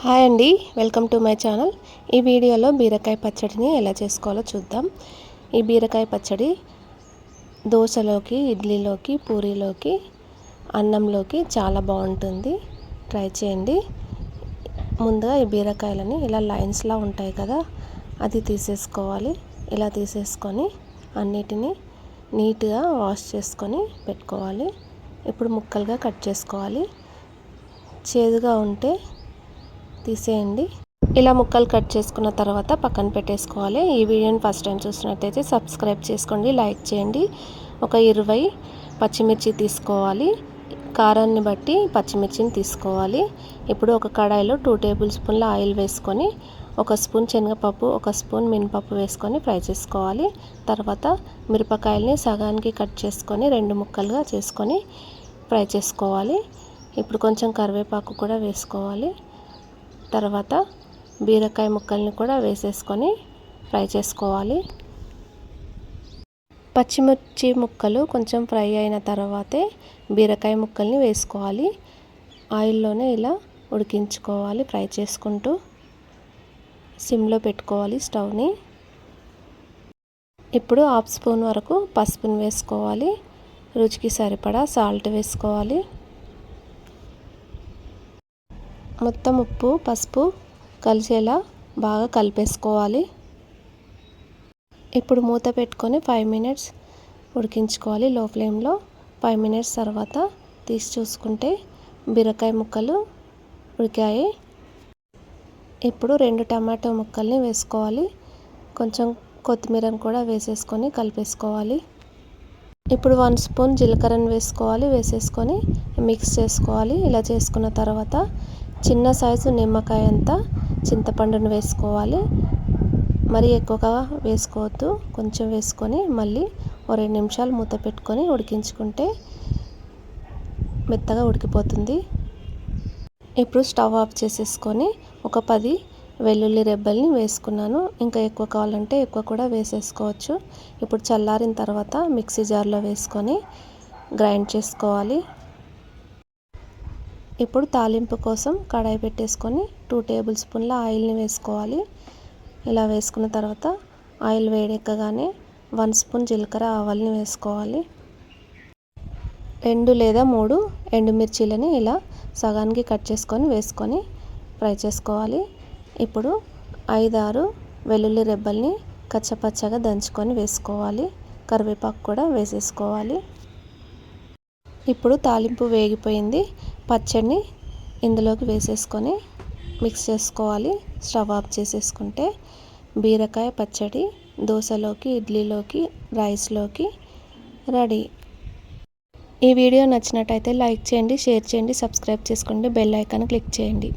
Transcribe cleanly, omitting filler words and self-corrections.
Hi అండి, welcome to my channel. ఈ వీడియోలో బీరకాయ పచ్చడిని ఎలా చేసుకోవాలో చూద్దాం. ఈ బీరకాయ పచ్చడి దోశలోకి, ఇడ్లీలోకి, పూరీలోకి, అన్నంలోకి చాలా బాగుంటుంది. ట్రై చేయండి. ముందుగా ఈ బీరకాయలని ఇలా లైన్స్లా ఉంటాయి కదా, అది తీసేసుకోవాలి. ఇలా తీసేసుకొని అన్నిటినీ నీట్గా వాష్ చేసుకొని పెట్టుకోవాలి. ఇప్పుడు ముక్కలుగా కట్ చేసుకోవాలి. చేదుగా ఉంటే తీసేయండి. ఇలా ముక్కలు కట్ చేసుకున్న తర్వాత పక్కన పెట్టేసుకోవాలి. ఈ వీడియోని ఫస్ట్ టైం చూసినట్టయితే సబ్స్క్రైబ్ చేసుకోండి, లైక్ చేయండి. ఒక 20 పచ్చిమిర్చి తీసుకోవాలి. కారాన్ని బట్టి పచ్చిమిర్చిని తీసుకోవాలి. ఇప్పుడు ఒక కడాయిలో 2 టేబుల్ స్పూన్ల ఆయిల్ వేసుకొని 1 స్పూన్ శనగపప్పు, 1 స్పూన్ మినపప్పు వేసుకొని ఫ్రై చేసుకోవాలి. తర్వాత మిరపకాయల్ని సగానికి కట్ చేసుకొని 2 ముక్కలుగా చేసుకొని ఫ్రై చేసుకోవాలి. ఇప్పుడు కొంచెం కరివేపాకు కూడా వేసుకోవాలి. తర్వాత బీరకాయ ముక్కల్ని కూడా వేసేసుకొని ఫ్రై చేసుకోవాలి. పచ్చిమిర్చి ముక్కలు కొంచెం ఫ్రై అయిన తర్వాతే బీరకాయ ముక్కల్ని వేసుకోవాలి. ఆయిల్లోనే ఇలా ఉడికించుకోవాలి, ఫ్రై చేసుకుంటూ. సిమ్లో పెట్టుకోవాలి స్టవ్ని. ఇప్పుడు 1/2 స్పూన్ వరకు పసుపుని వేసుకోవాలి. రుచికి సరిపడా సాల్ట్ వేసుకోవాలి. మొత్తం ఉప్పు, పసుపు కలిసేలా బాగా కలిపేసుకోవాలి. ఇప్పుడు మూత పెట్టుకొని 5 మినిట్స్ ఉడికించుకోవాలి లో ఫ్లేమ్లో. 5 మినిట్స్ తర్వాత తీసి చూసుకుంటే బీరకాయ ముక్కలు ఉడికాయి. ఇప్పుడు 2 టమాటో ముక్కల్ని వేసుకోవాలి. కొంచెం కొత్తిమీరను కూడా వేసేసుకొని కలిపేసుకోవాలి. ఇప్పుడు 1 స్పూన్ జీలకర్రను వేసేసుకొని మిక్స్ చేసుకోవాలి. ఇలా చేసుకున్న తర్వాత చిన్న సైజు నిమ్మకాయ అంతా చింతపండును వేసుకోవాలి. మరి ఎక్కువగా వేసుకోవద్దు, కొంచెం వేసుకొని మళ్ళీ 2 నిమిషాలు మూత పెట్టుకొని ఉడికించుకుంటే మెత్తగా ఉడికిపోతుంది. ఇప్పుడు స్టవ్ ఆఫ్ చేసేసుకొని ఒక 10 వెల్లుల్లి రెబ్బల్ని వేసుకున్నాను. ఇంకా ఎక్కువ కావాలంటే ఎక్కువ కూడా వేసేసుకోవచ్చు. ఇప్పుడు చల్లారిన తర్వాత మిక్సీ జార్లో వేసుకొని గ్రైండ్ చేసుకోవాలి. ఇప్పుడు తాలింపు కోసం కడాయి పెట్టేసుకొని 2 టేబుల్ స్పూన్ల ఆయిల్ని వేసుకోవాలి. ఇలా వేసుకున్న తర్వాత ఆయిల్ వేడెక్కగానే 1 స్పూన్ జీలకర్ర ఆవాల్ని వేసుకోవాలి. 2 లేదా 3 ఎండుమిర్చీలని ఇలా సగానికి కట్ చేసుకొని వేసుకొని ఫ్రై చేసుకోవాలి. ఇప్పుడు 5-6 వెల్లుల్లి రెబ్బల్ని కచ్చపచ్చగా దంచుకొని వేసుకోవాలి. కరివేపాకు కూడా వేసేసుకోవాలి. ఇప్పుడు తాలింపు వేగిపోయింది. పచ్చడిని ఇందులోకి వేసేసుకొని మిక్స్ చేసుకోవాలి. స్టవ్ ఆఫ్ చేసేసుకుంటే బీరకాయ పచ్చడి దోశలోకి, ఇడ్లీలోకి, రైస్లోకి రెడీ. ఈ వీడియో నచ్చినట్టయితే లైక్ చేయండి, షేర్ చేయండి, సబ్స్క్రైబ్ చేసుకోండి, బెల్ ఐకాన్ క్లిక్ చేయండి.